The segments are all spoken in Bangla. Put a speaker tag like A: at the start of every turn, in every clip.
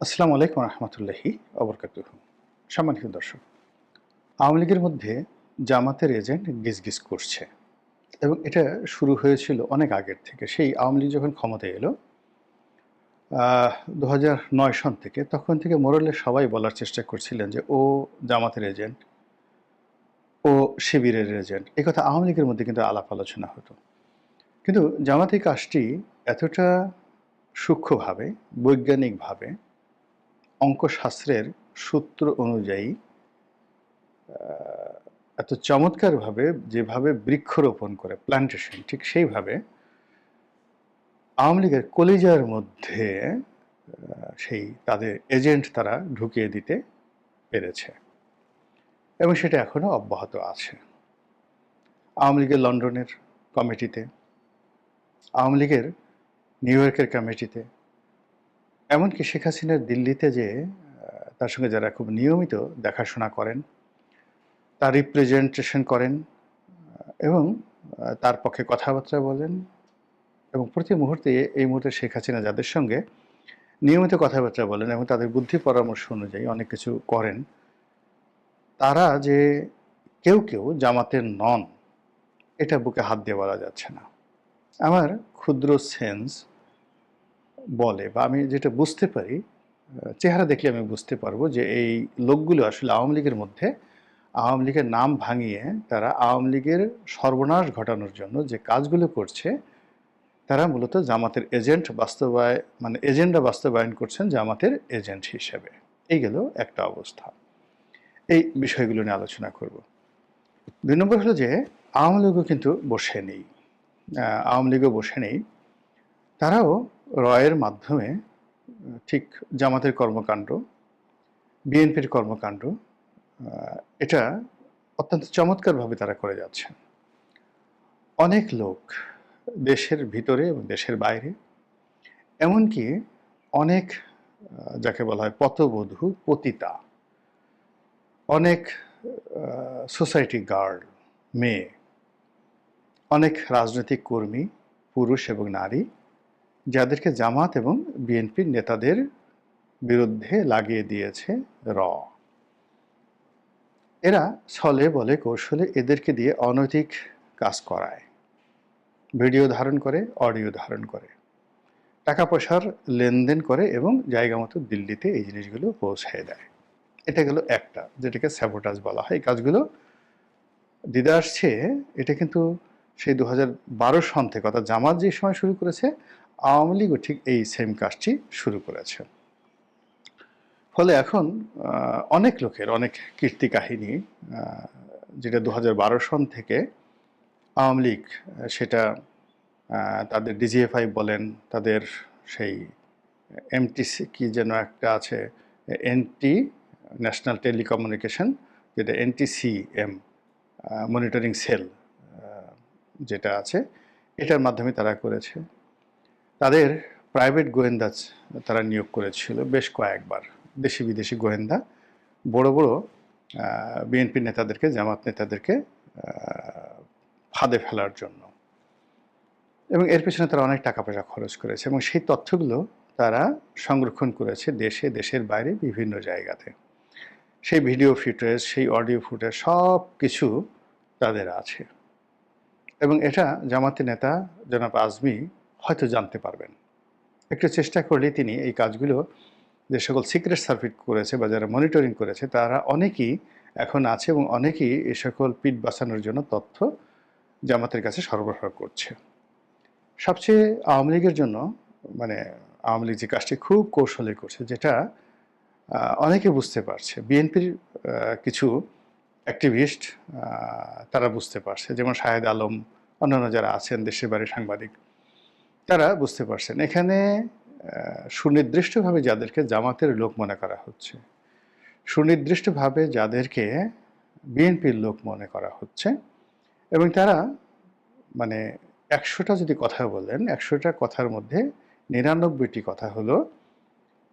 A: আসসালামু আলাইকুম রহমতুল্লাহি অবরকাতুহ। সম্মানিত দর্শক, আওয়ামী লীগের মধ্যে জামাতের এজেন্ট গিজগিজ করছে এবং এটা শুরু হয়েছিল অনেক আগের থেকে। সেই আওয়ামী লীগ যখন ক্ষমতায় এলো ২০০৯ সন থেকে, তখন থেকে মোরালে সবাই বলার চেষ্টা করছিলেন যে ও জামাতের এজেন্ট, ও শিবিরের এজেন্ট। এই কথা আওয়ামী লীগের মধ্যে কিন্তু আলাপ আলোচনা হতো। কিন্তু জামাত এই কাজটি এতটা সূক্ষ্মভাবে, বৈজ্ঞানিকভাবে, অঙ্কশাস্ত্রের সূত্র অনুযায়ী এত চমৎকারভাবে যেভাবে বৃক্ষরোপণ করে প্ল্যান্টেশন, ঠিক সেইভাবে আওয়ামী লীগের কলিজার মধ্যে সেই তাদের এজেন্ট তারা ঢুকিয়ে দিতে পেরেছে এবং সেটা এখনও অব্যাহত আছে। আওয়ামী লীগের লন্ডনের কমিটিতে, আওয়ামী লীগের নিউ ইয়র্কের কমিটিতে, এমনকি শেখ হাসিনার দিল্লিতে যে তার সঙ্গে যারা খুব নিয়মিত দেখাশোনা করেন, তার রিপ্রেজেন্টেশন করেন এবং তার পক্ষে কথাবার্তা বলেন, এবং প্রতি মুহূর্তে এই মুহূর্তে শেখ হাসিনা যাদের সঙ্গে নিয়মিত কথাবার্তা বলেন এবং তাদের বুদ্ধি পরামর্শ অনুযায়ী অনেক কিছু করেন, তারা যে কেউ কেউ জামাতের নন, এটা বুকে হাত দিয়ে বলা যাচ্ছে না। আমার ক্ষুদ্র সেন্স বলে, বা আমি যেটা বুঝতে পারি, চেহারা দেখলে আমি বুঝতে পারবো যে এই লোকগুলো আসলে আওয়ামী লীগের মধ্যে আওয়ামী লীগের নাম ভাঙিয়ে তারা আওয়ামী লীগের সর্বনাশ ঘটানোর জন্য যে কাজগুলো করছে, তারা মূলত জামাতের এজেন্ট এজেন্ডা বাস্তবায়ন করছেন জামাতের এজেন্ট হিসেবে। এই গেল একটা অবস্থা। এই বিষয়গুলো নিয়ে আলোচনা করব। ২ নম্বর হলো যে আওয়ামী লীগও কিন্তু বসে নেই। আওয়ামী লীগও বসে নেই। তারাও রয়ের মাধ্যমে ঠিক জামাতের কর্মকাণ্ড, বিএনপির কর্মকাণ্ড, এটা অত্যন্ত চমৎকারভাবে তারা করে যাচ্ছেন। অনেক লোক দেশের ভিতরে এবং দেশের বাইরে, এমনকি অনেক যাকে বলা হয় পথবধূ, পতিতা, অনেক সোসাইটি গার্ল, মেয়ে, অনেক রাজনৈতিক কর্মী, পুরুষ এবং নারী, যাদেরকে জামাত এবং বিএনপির নেতাদের বিরুদ্ধে লাগিয়ে দিয়েছে র। এরা ছলে বলে কৌশলে এদেরকে দিয়ে অনৈতিক কাজ করায়, ভিডিও ধারণ করে, অডিও ধারণ করে, টাকা পয়সার লেনদেন করে এবং জায়গা মতো দিল্লিতে এই জিনিসগুলো পৌঁছায় দেয়। এটা গেল একটা, যেটাকে স্যাবোটাজ বলা হয়। এই কাজগুলো দিদা আসছে, এটা কিন্তু সেই ২০১২ সন থেকে, অর্থাৎ জামাত যে সময় শুরু করেছে, আওয়ামী লীগও ঠিক এই সেম কাজটি শুরু করেছে। ফলে এখন অনেক লোকের অনেক কীর্তি কাহিনী, যেটা ২০১২ সন থেকে আওয়ামী লীগ, সেটা তাদের ডিজিএফআই বলেন, তাদের সেই এমটিসি কি যেন একটা আছে, এনটি ন্যাশনাল টেলিকমিউনিকেশন, যেটা এনটিসিএম মনিটরিং সেল যেটা আছে, এটার মাধ্যমে তারা করেছে। তাদের প্রাইভেট গোয়েন্দা তারা নিয়োগ করেছিল বেশ কয়েকবার, দেশি বিদেশি গোয়েন্দা, বড় বড় বিএনপি নেতাদেরকে, জামাত নেতাদেরকে ফাঁদে ফেলার জন্য, এবং এর পেছনে তারা অনেক টাকা পয়সা খরচ করেছে এবং সেই তথ্যগুলো তারা সংরক্ষণ করেছে দেশে, দেশের বাইরে বিভিন্ন জায়গাতে। সেই ভিডিও ফুটেজ, সেই অডিও ফুটেজ সব কিছু তাদের আছে এবং এটা জামাতের নেতা জনাব আজমি হয়তো জানতে পারবেন। একটু চেষ্টা করলে তিনি এই কাজগুলো, যে সকল সিক্রেট সার্ভিস করেছে বা যারা মনিটরিং করেছে, তারা অনেকেই এখন আছে এবং অনেকেই এ সকল পিঠ বাঁচানোর জন্য তথ্য জামাতের কাছে সরবরাহ করছে। সবচেয়ে আওয়ামী লীগের জন্য, আওয়ামী লীগ যে কাজটি খুব কৌশলে করছে, যেটা অনেকে বুঝতে পারছে, বিএনপির কিছু অ্যাক্টিভিস্ট তারা বুঝতে পারছে, যেমন শাহেদ আলম, অন্যান্য যারা আছেন দেশের বাইরে সাংবাদিক, তারা বুঝতে পারছেন এখানে সুনির্দিষ্টভাবে যাদেরকে জামাতের লোক মনে করা হচ্ছে, সুনির্দিষ্টভাবে যাদেরকে বিএনপির লোক মনে করা হচ্ছে, এবং তারা ১০০টা যদি কথা বলেন, ১০০টা কথার মধ্যে ৯৯টি কথা হলো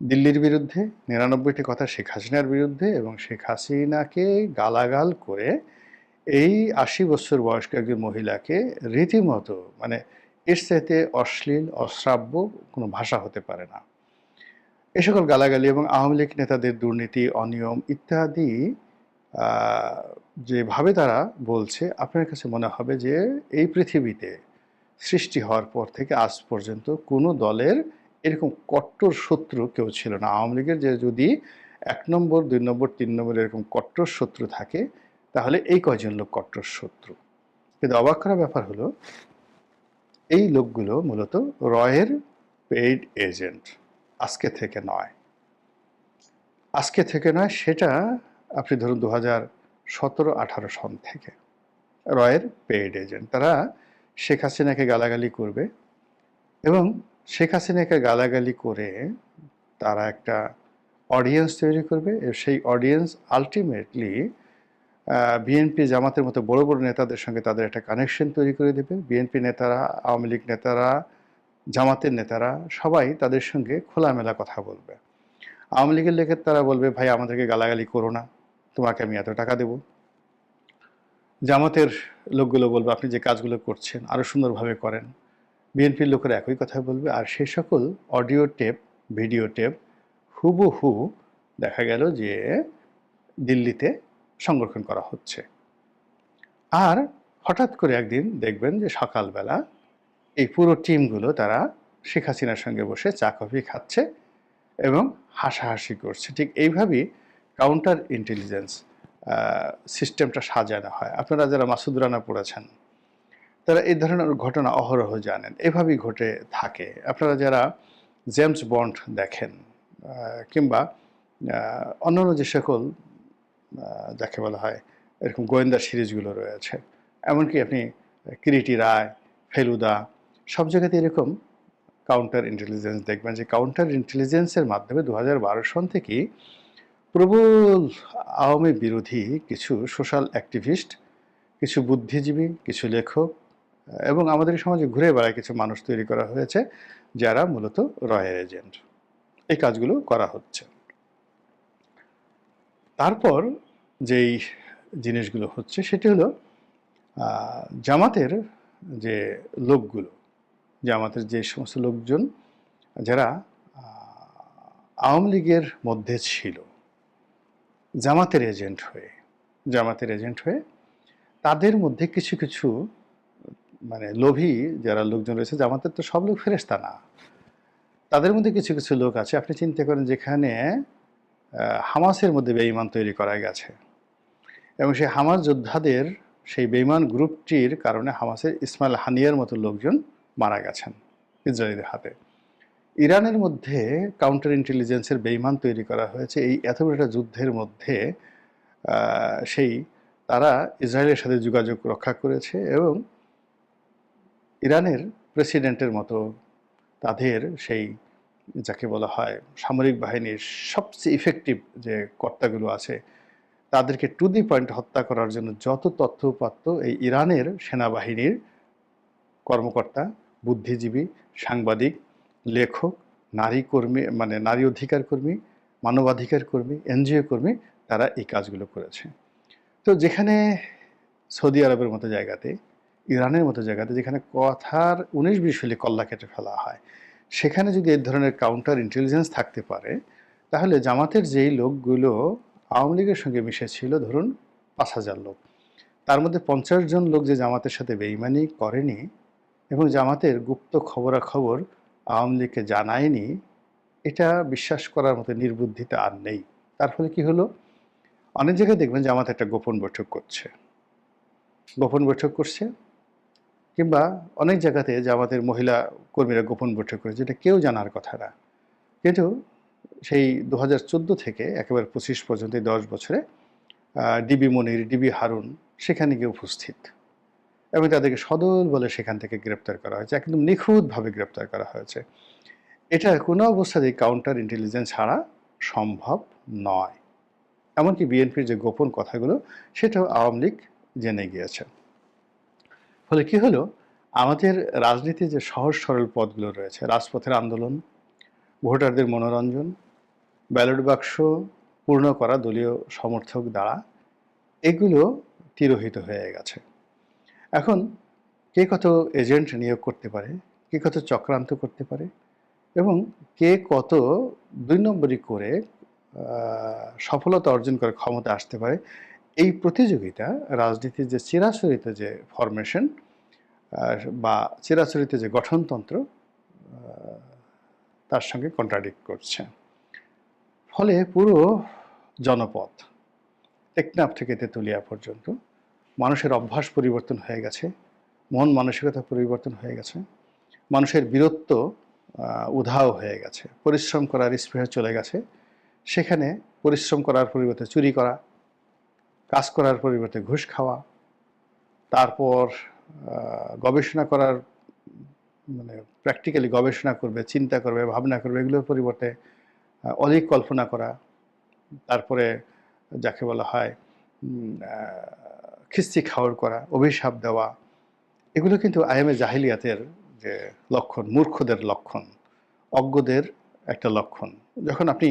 A: দিল্লির বিরুদ্ধে, ৯৯টি কথা শেখ হাসিনার বিরুদ্ধে, এবং শেখ হাসিনাকে গালাগাল করে এই ৮০ বছর বয়স্ক একজন মহিলাকে রীতিমতো, এর চাইতে অশ্লীল, অশ্রাব্য কোনো ভাষা হতে পারে না। এ সকল গালাগালি এবং আওয়ামী লীগ নেতাদের দুর্নীতি, অনিয়ম ইত্যাদি যেভাবে তারা বলছে, আপনার কাছে মনে হবে যে এই পৃথিবীতে সৃষ্টি হওয়ার পর থেকে আজ পর্যন্ত কোনো দলের এরকম কট্টর শত্রু কেউ ছিল না। আওয়ামী লীগের যে যদি ১ নম্বর, ২ নম্বর, ৩ নম্বর এরকম কট্টর শত্রু থাকে, তাহলে এই কয়জন লোক কট্টর শত্রু। কিন্তু অবাক করা ব্যাপার হলো, এই লোকগুলো মূলত রয়ের পেইড এজেন্ট। আজকে থেকে নয়, সেটা আপনি ধরুন ২০১৭-১৮ সন থেকে রয়ের পেইড এজেন্ট। তারা শেখ হাসিনাকে গালাগালি করবে এবং শেখ হাসিনাকে গালাগালি করে তারা একটা অডিয়েন্স তৈরি করবে। সেই অডিয়েন্স আলটিমেটলি বিএনপি, জামাতের মতো বড় বড় নেতাদের সঙ্গে তাদের একটা কানেকশন তৈরি করে দেবে। বিএনপি নেতারা, আওয়ামী লীগ নেতারা, জামাতের নেতারা সবাই তাদের সঙ্গে খোলামেলা কথা বলবে। আওয়ামী লীগের লেখে তারা বলবে, ভাই আমাদেরকে গালাগালি করো না, তোমাকে আমি এত টাকা দেব। জামাতের লোকগুলো বলবে, আপনি যে কাজগুলো করছেন আরও সুন্দরভাবে করেন। বিএনপির লোকেরা একই কথা বলবে। আর সেই সকল অডিও টেপ, ভিডিও টেপ হুবহু দেখা গেল যে দিল্লিতে সংরক্ষণ করা হচ্ছে। আর হঠাৎ করে একদিন দেখবেন যে সকালবেলা এই পুরো টিমগুলো তারা শেখ হাসিনার সঙ্গে বসে চা কফি খাচ্ছে এবং হাসাহাসি করছে। ঠিক এইভাবেই কাউন্টার ইন্টেলিজেন্স সিস্টেমটা সাজানো হয়। আপনারা যারা মাসুদ রানা পড়েছেন তারা এই ধরনের ঘটনা অহরহ জানেন, এভাবেই ঘটে থাকে। আপনারা যারা জেমস বন্ড দেখেন কিংবা অন্যান্য যে সকল যাকে বলা হয় এরকম গোয়েন্দা সিরিজগুলো রয়েছে, এমনকি আপনি কিরিটি রায়, ফেলুদা, সব জায়গাতে এরকম কাউন্টার ইন্টেলিজেন্স দেখবেন যে কাউন্টার ইন্টেলিজেন্সের মাধ্যমে ২০১২ সন থেকেই প্রবল আওয়ামী বিরোধী কিছু সোশ্যাল অ্যাক্টিভিস্ট, কিছু বুদ্ধিজীবী, কিছু লেখক এবং আমাদের সমাজে ঘুরে বেড়ায় কিছু মানুষ তৈরি করা হয়েছে যারা মূলত রয়ের এজেন্ট। এই কাজগুলো করা হচ্ছে। তারপর যেই জিনিসগুলো হচ্ছে সেটি হলো জামাতের যে লোকগুলো, জামাতের যে সমস্ত লোকজন যারা আওয়ামী লীগের মধ্যে ছিল জামাতের এজেন্ট হয়ে তাদের মধ্যে কিছু কিছু মানে লোভী যারা লোকজন রয়েছে, জামাতের তো সব লোক ফেরেশতা না, তাদের মধ্যে কিছু কিছু লোক আছে। আপনি চিন্তা করেন যেখানে হামাসের মধ্যে বেঈমান তৈরি করা গেছে এবং সেই হামাস যোদ্ধাদের সেই বেঈমান গ্রুপটির কারণে হামাসের ইসমাইল হানিয়ার মতো লোকজন মারা গেছেন ইসরায়েলের হাতে। ইরানের মধ্যে কাউন্টার ইন্টেলিজেন্সের বেঈমান তৈরি করা হয়েছে এই এত বড় একটা যুদ্ধের মধ্যে। সেই তারা ইসরায়েলের সাথে যোগাযোগ রক্ষা করেছে এবং ইরানের প্রেসিডেন্টের মতো তাদের সেই যাকে বলা হয় সামরিক বাহিনীর সবচেয়ে ইফেক্টিভ যে কর্তাগুলো আছে তাদেরকে টু দি পয়েন্ট হত্যা করার জন্য যত তথ্যউপাত্ত এই ইরানের সেনাবাহিনীর কর্মকর্তা, বুদ্ধিজীবী, সাংবাদিক, লেখক, নারী কর্মী মানে নারী অধিকার কর্মী, মানবাধিকার কর্মী, এনজিও কর্মী, তারা এই কাজগুলো করেছে। তো যেখানে সৌদি আরবের মতো জায়গাতে, ইরানের মতো জায়গাতে যেখানে কথার ১৯-২০ হলে কল্লা কেটে ফেলা হয়, সেখানে যদি এই ধরনের কাউন্টার ইন্টেলিজেন্স থাকতে পারে, তাহলে জামাতের যেই লোকগুলো আওয়ামী লীগের সঙ্গে মিশেছিল ধরুন ৫,০০০ লোক, তার মধ্যে ৫০ জন লোক যে জামাতের সাথে বেইমানি করেনি এবং জামাতের গুপ্ত খবরাখবর আওয়ামী লীগকে জানায়নি, এটা বিশ্বাস করার মতো নির্বুদ্ধিতা আর নেই। তার ফলে কি হলো, অনেক জায়গায় দেখবেন জামাত একটা গোপন বৈঠক করছে কিংবা অনেক জায়গাতে জামাতের মহিলা কর্মীরা গোপন বৈঠক করেছে, যেটা কেউ জানার কথা না। কিন্তু সেই ২০১৪ থেকে একেবারে ২৫ পর্যন্ত এই ১০ বছরে ডিবি মনির, ডিবি হারুন সেখানে গিয়ে উপস্থিত এবং তাদেরকে সদল বলে সেখান থেকে গ্রেপ্তার করা হয়েছে, একদম নিখুঁতভাবে গ্রেপ্তার করা হয়েছে। এটা কোনো অবস্থাতেই কাউন্টার ইন্টেলিজেন্স ছাড়া সম্ভব নয়। এমনকি বিএনপির যে গোপন কথাগুলো সেটাও আওয়ামী লীগ জেনে গিয়েছে। ফলে কি হলো, আমাদের রাজনীতির যে সহজ সরল পথগুলো রয়েছে, রাজপথের আন্দোলন, ভোটারদের মনোরঞ্জন, ব্যালট বাক্স পূর্ণ করা দলীয় সমর্থক দ্বারা, এগুলো তিরোহিত হয়ে গেছে। এখন কে কত এজেন্ট নিয়োগ করতে পারে, কে কত চক্রান্ত করতে পারে, এবং কে কত ২ নম্বরি করে সফলতা অর্জন করে ক্ষমতা আসতে পারে, এই প্রতিযোগিতা রাজনীতির যে চিরাচরিত যে ফরমেশন বা চিরাচরিত যে গঠনতন্ত্র আ তার সঙ্গে কন্ট্রাডিক্ট করছে। ফলে পুরো জনপদ টেকনাফ থেকে তেঁতুলিয়া পর্যন্ত মানুষের অভ্যাস পরিবর্তন হয়ে গেছে, মন মানসিকতা পরিবর্তন হয়ে গেছে। মানুষের বীরত্ব উধাও হয়ে গেছে। পরিশ্রম করার স্পৃহা চলে গেছে। সেখানে পরিশ্রম করার পরিবর্তে চুরি করা, কাজ করার পরিবর্তে ঘুষ খাওয়া, তারপর গবেষণা করার মানে প্র্যাকটিক্যালি গবেষণা করবে, চিন্তা করবে, ভাবনা করবে, এগুলোর পরিবর্তে অলীক কল্পনা করা, তারপরে যাকে বলা হয় খিস্তি খাওয়ার করা, অভিশাপ দেওয়া, এগুলো কিন্তু আইএমএ জাহিলিয়াতের যে লক্ষণ, মূর্খদের লক্ষণ, অজ্ঞদের একটা লক্ষণ। যখন আপনি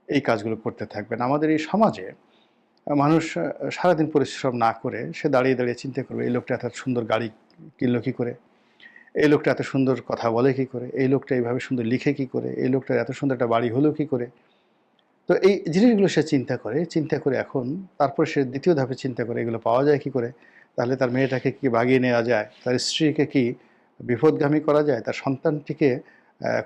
A: এই কাজগুলো করতে থাকবেন, আমাদের এই সমাজে মানুষ সারাদিন পরিশ্রম না করে সে দাঁড়িয়ে দাঁড়িয়ে চিন্তা করবে, এই লোকটা এত সুন্দর গাড়ি কিনলো কী করে, এই লোকটা এত সুন্দর কথা বলে কী করে, এই লোকটা এইভাবে সুন্দর লিখে কী করে, এই লোকটার এত সুন্দর একটা বাড়ি হলো কী করে। তো এই জিনিসগুলো সে চিন্তা করে এখন তারপর সে দ্বিতীয় ধাপে চিন্তা করে এগুলো পাওয়া যায় কী করে, তাহলে তার মেয়েটাকে কি বাগিয়ে নেওয়া যায়, তার স্ত্রীকে কি বিপদগামী করা যায়, তার সন্তানটিকে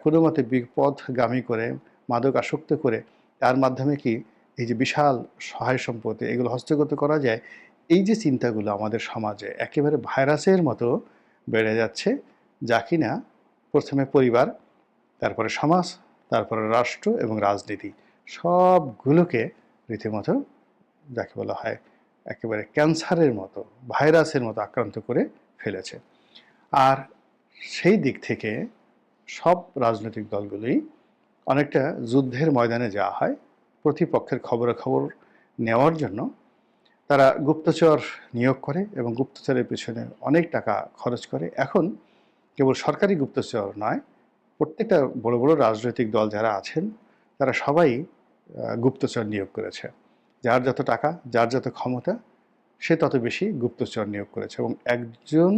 A: কোনো মতে বিপদগামী করে মাদক আসক্ত করে তার মাধ্যমে কি এই যে বিশাল সহায় সম্পত্তি এগুলো হস্তগত করা যায়। এই যে চিন্তাগুলো আমাদের সমাজে একেবারে ভাইরাসের মতো বেড়ে যাচ্ছে, যা কিনা প্রথমে পরিবার, তারপরে সমাজ, তারপরে রাষ্ট্র এবং রাজনীতি সবগুলোকে রীতিমতো যাকে বলা হয় একেবারে ক্যান্সারের মতো, ভাইরাসের মতো আক্রান্ত করে ফেলেছে। আর সেই দিক থেকে সব রাজনৈতিক দলগুলোই অনেকটা যুদ্ধের ময়দানে যাওয়া হয় প্রতিপক্ষের খবরাখবর নেওয়ার জন্য। তারা গুপ্তচর নিয়োগ করে এবং গুপ্তচরের পেছনে অনেক টাকা খরচ করে। এখন কেবল সরকারি গুপ্তচর নয়, প্রত্যেকটা বড় বড় রাজনৈতিক দল যারা আছেন তারা সবাই গুপ্তচর নিয়োগ করেছে। যার যত টাকা, যার যত ক্ষমতা, সে তত বেশি গুপ্তচর নিয়োগ করেছে। এবং একজন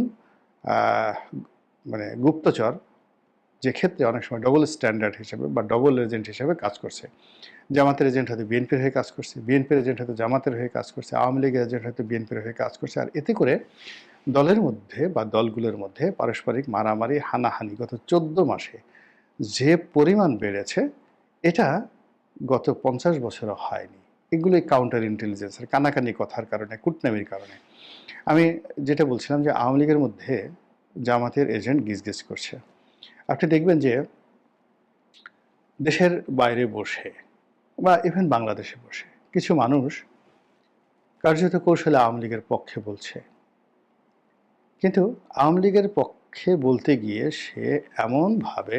A: মানে গুপ্তচর যে ক্ষেত্রে অনেক সময় ডবল স্ট্যান্ডার্ড হিসেবে বা ডবল এজেন্ট হিসেবে কাজ করছে। জামাতের এজেন্ট হয়তো বিএনপির হয়ে কাজ করছে, বিএনপির এজেন্ট হয়তো জামাতের হয়ে কাজ করছে, আওয়ামী লীগের এজেন্ট হয়তো বিএনপির হয়ে কাজ করছে। আর এতে করে দলের মধ্যে বা দলগুলোর মধ্যে পারস্পরিক মারামারি, হানাহানি গত 14 মাসে যে পরিমাণ বেড়েছে, এটা গত 50 বছরও হয়নি। এগুলোই কাউন্টার ইন্টেলিজেন্সের কানাকানি কথার কারণে, কূটনামির কারণে। আমি যেটা বলছিলাম যে আওয়ামী লীগের মধ্যে জামাতের এজেন্ট গিজগিজ করছে। আপনি দেখবেন যে দেশের বাইরে বসে বা ইভেন বাংলাদেশে বসে কিছু মানুষ কার্যত কৌশলে আওয়ামী লীগের পক্ষে বলছে, কিন্তু আওয়ামী লীগের পক্ষে বলতে গিয়ে সে এমনভাবে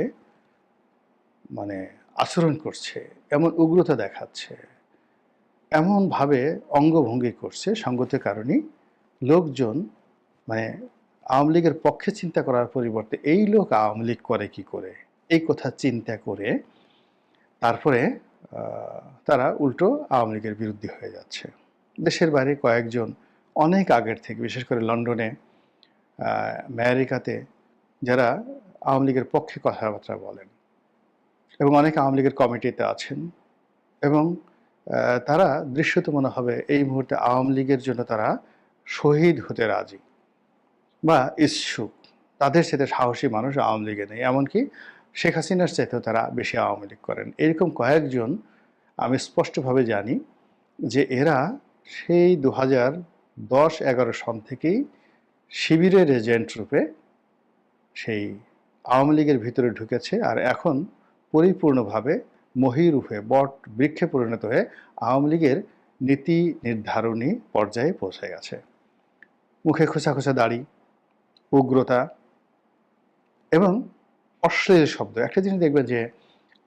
A: মানে আচরণ করছে, এমন উগ্রতা দেখাচ্ছে, এমনভাবে অঙ্গভঙ্গি করছে, সঙ্গত কারণেই লোকজন মানে আওয়ামী লীগের পক্ষে চিন্তা করার পরিবর্তে এই লোক আওয়ামী লীগ করে কি করে, এই কথা চিন্তা করে তারপরে তারা উল্টো আওয়ামী লীগের বিরুদ্ধে হয়ে যাচ্ছে। দেশের বাইরে কয়েকজন অনেক আগের থেকে, বিশেষ করে লন্ডনে, আমেরিকাতে যারা আওয়ামী লীগের পক্ষে কথাবার্তা বলেন এবং অনেক আওয়ামী লীগের কমিটিতে আছেন এবং তারা দৃশ্যত মনে হবে এই মুহূর্তে আওয়ামী লীগের জন্য তারা শহীদ হতে রাজি বা ইচ্ছুক। তাদের সাথে সাহসী মানুষ আওয়ামী লীগে নেই, এমনকি শেখ হাসিনার চাইতেও তারা বেশি আওয়ামী লীগ করেন। এরকম কয়েকজন আমি স্পষ্টভাবে জানি যে এরা সেই 2010-11 সন থেকেই শিবিরের এজেন্ট রূপে সেই আওয়ামী লীগের ভিতরে ঢুকেছে, আর এখন পরিপূর্ণভাবে মহীরূপে বট বৃক্ষে পরিণত হয়ে আওয়ামী লীগের নীতি নির্ধারণী পর্যায়ে পৌঁছে গেছে। মুখে খোঁচা খোঁচা দাড়ি, উগ্রতা এবং অশ্লীল শব্দ। একটা জিনিস দেখবেন যে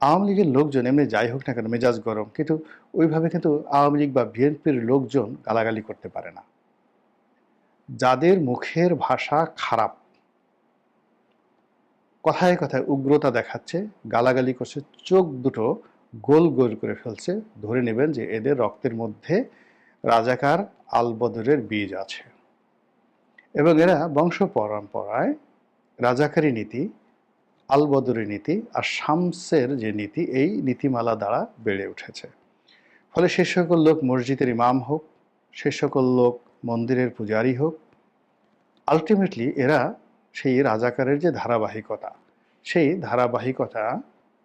A: আওয়ামী লীগের লোকজন এমনি যাই হোক না কেন মেজাজ গরম, কিন্তু ওইভাবে কিন্তু আওয়ামী লীগ বা বিএনপির লোকজন গালাগালি করতে পারে না। যাদের মুখের ভাষা খারাপ, কথায় কথায় উগ্রতা দেখাচ্ছে, গালাগালি করছে, চোখ দুটো গোল গোল করে ফেলছে, ধরে নেবেন যে এদের রক্তের মধ্যে রাজাকার আলবদরের বীজ আছে এবং এরা বংশ পরম্পরায় রাজাকারী নীতি আল বদরের নীতি আর শামসের যে নীতি, এই নীতিমালা দ্বারা বেড়ে উঠেছে। ফলে সে সকল লোক মসজিদের ইমাম হোক, সে সকল লোক মন্দিরের পূজারী হোক, আলটিমেটলি এরা সেই রাজাকারের যে ধারাবাহিকতা, সেই ধারাবাহিকতা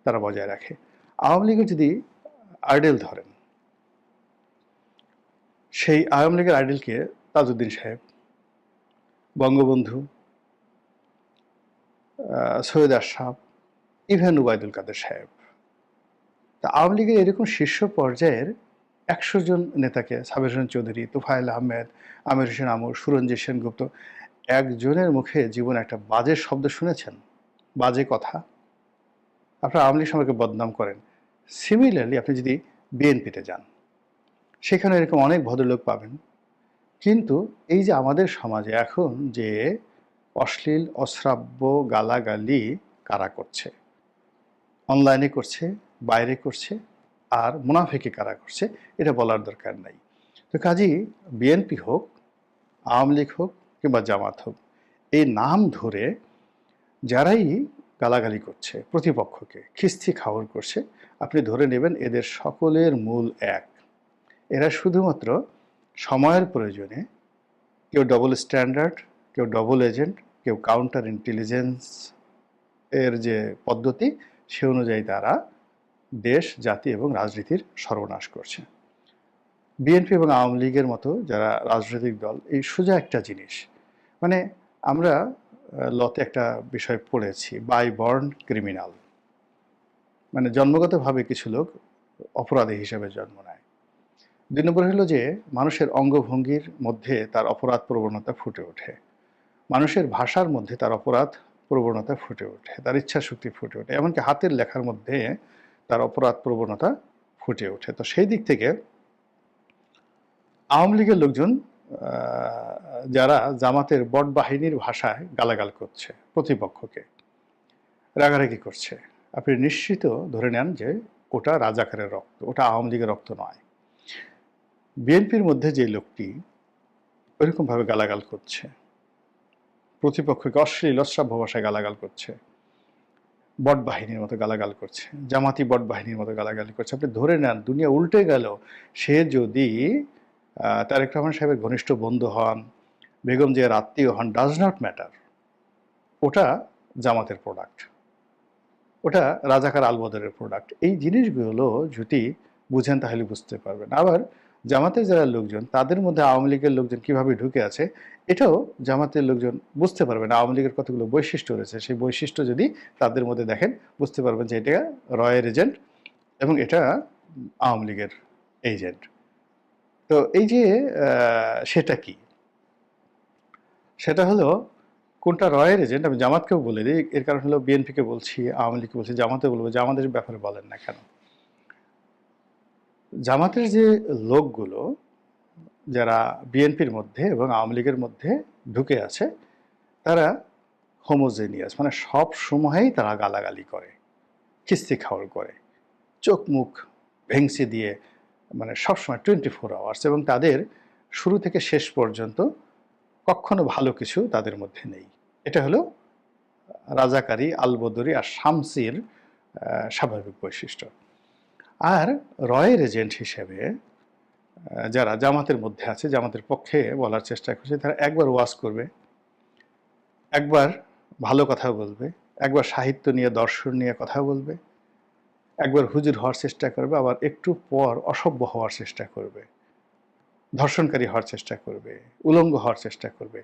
A: তারা বজায় রাখে। আওয়ামী লীগের যদি আইডেল ধরেন, সেই আওয়ামী লীগের আইডেলকে তাজউদ্দিন সাহেব, বঙ্গবন্ধু, সৈয়দ আশরাফ, ইভেন ওবায়দুল কাদের সাহেব। তা আওয়ামী লীগের এরকম শীর্ষ পর্যায়ের ১০০ জন নেতাকে, সাবের হোসেন চৌধুরী, তোফায়েল আহমেদ, আমির হোসেন আমর, সুরঞ্জিত সেনগুপ্ত, একজনের মুখে জীবনে একটা বাজে শব্দ শুনেছেন? বাজে কথা? আপনারা আওয়ামী লীগ সম্পর্কে বদনাম করেন। সিমিলারলি আপনি যদি বিএনপিতে যান, সেখানে এরকম অনেক ভদ্রলোক পাবেন। কিন্তু এই যে আমাদের সমাজে এখন যে অশ্লীল, অশ্রাব্য গালাগালি কারা করছে, অনলাইনে করছে, বাইরে করছে, আর মুনাফিকি কারা করছে, এটা বলার দরকার নাই। তো কাজেই বিএনপি হোক, আওয়ামী লীগ হোক কিংবা জামাত হোক, এই নাম ধরে যারাই গালাগালি করছে, প্রতিপক্ষকে খিস্তি খাওয়ার করছে, আপনি ধরে নেবেন এদের সকলের মূল এক। এরা শুধুমাত্র সময়ের প্রয়োজনে কেউ ডবল স্ট্যান্ডার্ড, কেউ ডবল এজেন্ট, কেউ কাউন্টার ইন্টেলিজেন্স এর যে পদ্ধতি, সে অনুযায়ী তারা দেশ, জাতি এবং রাজনীতির সর্বনাশ করছে। বিএনপি এবং আওয়ামী লীগের মতো যারা রাজনৈতিক দল, এই সোজা একটা জিনিস, মানে আমরা লতে একটা বিষয় পড়েছি, বাই বর্ন ক্রিমিনাল, মানে জন্মগতভাবে কিছু লোক অপরাধী হিসেবে জন্ম নেয়। ২ নম্বর হলো যে মানুষের অঙ্গভঙ্গির মধ্যে তার অপরাধ প্রবণতা ফুটে ওঠে, মানুষের ভাষার মধ্যে তার অপরাধ প্রবণতা ফুটে ওঠে, তার ইচ্ছা শক্তি ফুটে ওঠে, এমনকি হাতের লেখার মধ্যে তার অপরাধ প্রবণতা ফুটে ওঠে। তো সেই দিক থেকে আওয়ামী লীগের লোকজন যারা জামাতের বট বাহিনীর ভাষায় গালাগাল করছে, প্রতিপক্ষকে রাগারাগি করছে, আপনি নিশ্চিত ধরে নেন যে ওটা রাজাকারের রক্ত, ওটা আওয়ামী লীগের রক্ত নয়। বিএনপির মধ্যে যে লোকটি ওইরকমভাবে গালাগাল করছে, প্রতিপক্ষকে অশ্লীল অশ্রাব্য ভাষায় গালাগাল করছে, বট বাহিনীর মতো গালাগাল করছে, জামাতি বট বাহিনীর মতো গালাগালি করছে, আপনি ধরে নেন দুনিয়া উল্টে গেল, সে যদি তারেক রহমান সাহেবের ঘনিষ্ঠ বন্ধু হন, বেগম জিয়ার আত্মীয় হন, ডাজ নট ম্যাটার, ওটা জামাতের প্রোডাক্ট, ওটা রাজাকার আলবদরের প্রোডাক্ট। এই জিনিসগুলো যদি বুঝেন তাহলে বুঝতে পারবেন। আবার জামাতের যারা লোকজন, তাদের মধ্যে আওয়ামী লীগের লোকজন কীভাবে ঢুকে আছে, এটাও জামাতের লোকজন বুঝতে পারবেন। আওয়ামী লীগের কতগুলো বৈশিষ্ট্য রয়েছে, সেই বৈশিষ্ট্য যদি তাদের মধ্যে দেখেন, বুঝতে পারবেন যে এটা রয়ের এজেন্ট এবং এটা আওয়ামী লীগের এজেন্ট। তো এই যে সেটা কি, সেটা হলো কোনটা রয়ের এজেন্ট। আমি জামাতকেও বলে দিই, এর কারণ হলো বিএনপিকে বলছি, আওয়ামী লীগকে বলছি, জামাতে বলবো, জামাতের ব্যাপারে বলেন না কেন। জামাতের যে লোকগুলো যারা বিএনপির মধ্যে এবং আওয়ামী লীগের মধ্যে ঢুকে আছে, তারা হোমোজেনিয়াস, মানে সব সময়ই তারা গালাগালি করে, খিস্তি খাওয়ার করে, চোখ মুখ ভেংসি দিয়ে, মানে সবসময় 24 আওয়ার্স, এবং তাদের শুরু থেকে শেষ পর্যন্ত কখনো ভালো কিছু তাদের মধ্যে নেই। এটা হলো রাজাকারী, আলবদরি আর শামসির স্বাভাবিক বৈশিষ্ট্য। আর রয়ের এজেন্ট হিসেবে যারা জামাতের মধ্যে আছে, জামাতের পক্ষে বলার চেষ্টা করছে, তারা একবার ওয়াজ করবে, একবার ভালো কথা বলবে, একবার সাহিত্য নিয়ে, দর্শন নিয়ে কথা বলবে, একবার হুজুর হওয়ার চেষ্টা করবে, আবার একটু পর অসভ্য হওয়ার চেষ্টা করবে, ধর্ষণকারী হওয়ার চেষ্টা করবে, উলঙ্গ হওয়ার চেষ্টা করবে।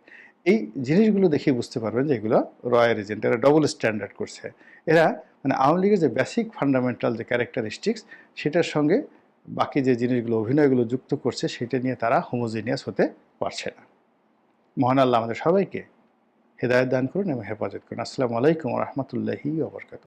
A: এই জিনিসগুলো দেখে বুঝতে পারবেন যে এগুলো রয়ের এজেন্ট, এরা ডবল স্ট্যান্ডার্ড করছে। এরা মানে আওয়ামী লীগের যে বেসিক ফান্ডামেন্টাল যে ক্যারেক্টারিস্টিক্স, সেটার সঙ্গে বাকি যে জিনিসগুলো, অভিনয়গুলো যুক্ত করছে, সেটা নিয়ে তারা হোমোজিনিয়াস হতে পারছে না। মহান আল্লাহ আমাদের সবাইকে হেদায়েত দান করুন এবং হেফাজত করুন। আসসালামু আলাইকুম ওয়া রাহমাতুল্লাহি ওয়া বারাকাতুহু।